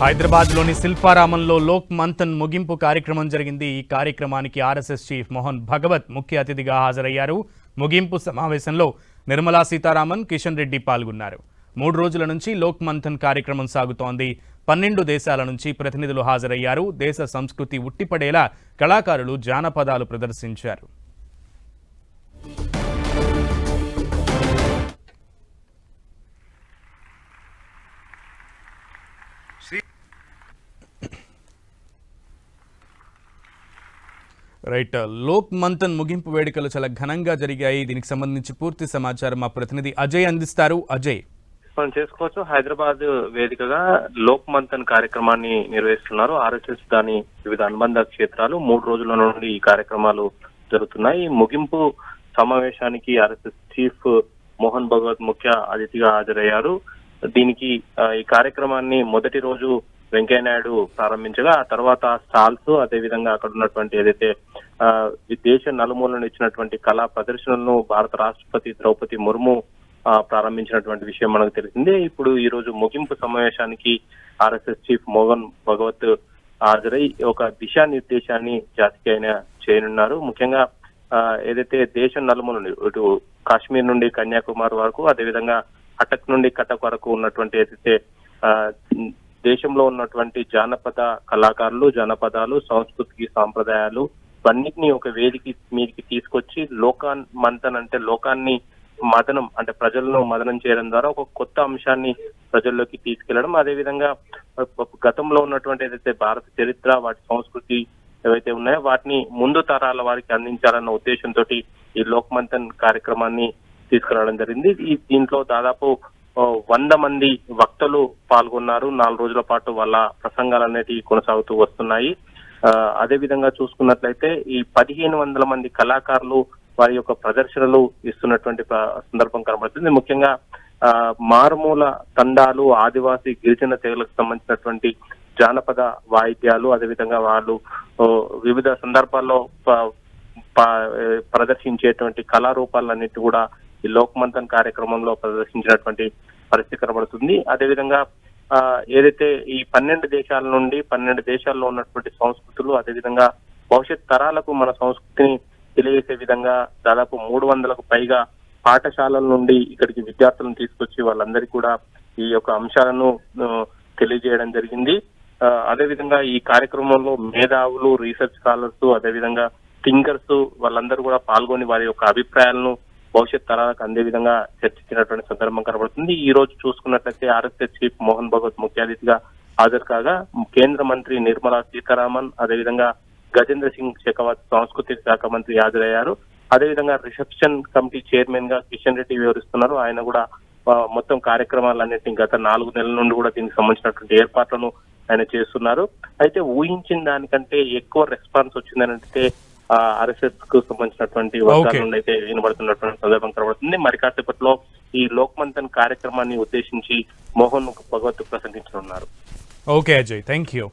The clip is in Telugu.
హైదరాబాద్లోని శిల్పారామంలో లోక్ మంథన్ ముగింపు కార్యక్రమం జరిగింది. ఈ కార్యక్రమానికి ఆర్ఎస్ఎస్ చీఫ్ మోహన్ భగవత్ ముఖ్య అతిథిగా హాజరయ్యారు. ముగింపు సమావేశంలో నిర్మలా సీతారామన్, కిషన్ రెడ్డి పాల్గొన్నారు. 3 రోజుల నుంచి లోక్ మంథన్ కార్యక్రమం సాగుతోంది. 12 దేశాల నుంచి ప్రతినిధులు హాజరయ్యారు. దేశ సంస్కృతి ఉట్టిపడేలా కళాకారులు జానపదాలు ప్రదర్శించారు. రైట్, లోక్ మంథన్ ముగింపు వేడుకలు చాలా ఘనంగా జరిగాయి. దీనికి సంబంధించి పూర్తి సమాచారం మా ప్రతినిధి అజయ్ అందిస్తారు. అజయ్, మనం చేసుకోవచ్చు. హైదరాబాద్ వేదికగా లోక్ మంథన్ కార్యక్రమాన్ని నిర్వహిస్తున్నారు ఆర్ఎస్ఎస్. దాని వివిధ అనుబంధ క్షేత్రాలు 3 రోజుల నుండి ఈ కార్యక్రమాలు జరుగుతున్నాయి. ముగింపు సమావేశానికి ఆర్ఎస్ఎస్ చీఫ్ మోహన్ భగవత్ ముఖ్య అతిథిగా హాజరయ్యారు. దీనికి ఈ కార్యక్రమాన్ని మొదటి రోజు వెంకయ్య నాయుడు ప్రారంభించగా, ఆ తర్వాత స్టాల్స్, అదేవిధంగా అక్కడ ఉన్నటువంటి ఏదైతే దేశ నలుమూలను ఇచ్చినటువంటి కళా ప్రదర్శనలను భారత రాష్ట్రపతి ద్రౌపది ముర్ము ప్రారంభించినటువంటి విషయం మనకు తెలిసిందే. ఇప్పుడు ఈ రోజు ముగింపు సమావేశానికి ఆర్ఎస్ఎస్ చీఫ్ మోహన్ భగవత్ హాజరై ఒక దిశానిర్దేశాన్ని జాతికి ఆయన చేయనున్నారు. ముఖ్యంగా ఏదైతే దేశం నలుమూలని ఇటు కాశ్మీర్ నుండి కన్యాకుమారి వరకు, అదేవిధంగా కటక్ నుండి కటక్ వరకు ఉన్నటువంటి ఏదైతే దేశంలో ఉన్నటువంటి జానపద కళాకారులు, జానపదాలు, సంస్కృతి, సాంప్రదాయాలు అన్నిటినీ ఒక వేదిక మీదకి తీసుకొచ్చి లోకాన్ మంథన్ అంటే లోకాన్ని మదనం, అంటే ప్రజలను మదనం చేయడం ద్వారా ఒక కొత్త అంశాన్ని ప్రజల్లోకి తీసుకెళ్లడం, అదేవిధంగా గతంలో ఉన్నటువంటి ఏదైతే భారత చరిత్ర, వాటి సంస్కృతి ఏవైతే ఉన్నాయో వాటిని ముందు తరాల వారికి అందించాలన్న ఉద్దేశంతో ఈ లోక్ మంథన్ కార్యక్రమాన్ని తీసుకురావడం జరిగింది. దీంట్లో దాదాపు 100 మంది వక్తలు పాల్గొన్నారు. 4 రోజుల పాటు వాళ్ళ ప్రసంగాలు అనేటివి కొనసాగుతూ వస్తున్నాయి. అదేవిధంగా చూసుకున్నట్లయితే ఈ 1500 మంది కళాకారులు వారి యొక్క ప్రదర్శనలు ఇస్తున్నటువంటి సందర్భం కనబడుతుంది. ముఖ్యంగా మారుమూల తండాలు, ఆదివాసీ గిరిజన తెగలకు సంబంధించినటువంటి జానపద వాయిద్యాలు, అదేవిధంగా వాళ్ళు వివిధ సందర్భాల్లో ప్రదర్శించేటువంటి కళారూపాలన్నిటి కూడా ఈ లోక్ మంథన్ కార్యక్రమంలో ప్రదర్శించినటువంటి పరిస్థితి కనబడుతుంది. అదేవిధంగా ఏదైతే ఈ 12 దేశాల నుండి 12 దేశాల్లో ఉన్నటువంటి సంస్కృతులు, అదేవిధంగా భవిష్యత్ తరాలకు మన సంస్కృతిని తెలియజేసే విధంగా దాదాపు 300కు పైగా పాఠశాలల నుండి ఇక్కడికి విద్యార్థులను తీసుకొచ్చి వాళ్ళందరికీ కూడా ఈ యొక్క అంశాలను తెలియజేయడం జరిగింది. అదేవిధంగా ఈ కార్యక్రమంలో మేధావులు, రీసెర్చ్ స్కాలర్స్, అదేవిధంగా థింకర్స్ వాళ్ళందరూ కూడా పాల్గొని వారి యొక్క అభిప్రాయాలను భవిష్యత్ తరాలకు అందే విధంగా చర్చించినటువంటి సందర్భం కనబడుతుంది. ఈ రోజు చూసుకున్నట్లయితే ఆర్ఎస్ఎస్ చీఫ్ మోహన్ భగవత్ ముఖ్య అతిథిగా హాజరు కాగా, కేంద్ర మంత్రి నిర్మలా సీతారామన్, అదేవిధంగా గజేంద్ర సింగ్ షెకావత్ సాంస్కృతిక శాఖ మంత్రి హాజరయ్యారు. అదేవిధంగా రిసెప్షన్ కమిటీ చైర్మన్ గా కిషన్ రెడ్డి వివరిస్తున్నారు. ఆయన కూడా మొత్తం కార్యక్రమాలన్నింటినీ గత 4 నెలల నుండి కూడా దీనికి సంబంధించినటువంటి ఏర్పాట్లను ఆయన చేస్తున్నారు. అయితే ఊహించిన దానికంటే ఎక్కువ రెస్పాన్స్ వచ్చిందని అంటే ఆర్ఎస్ఎస్ కు సంబంధించినటువంటి వర్గాల నుండి అయితే వినబడుతున్నటువంటి సందర్భం కనబడుతుంది. మరి కాసేపట్లో ఈ లోక్ మంథన్ కార్యక్రమాన్ని ఉద్దేశించి మోహన్ భగవత్ ప్రసంగించనున్నారు. Okay Ajay, thank you.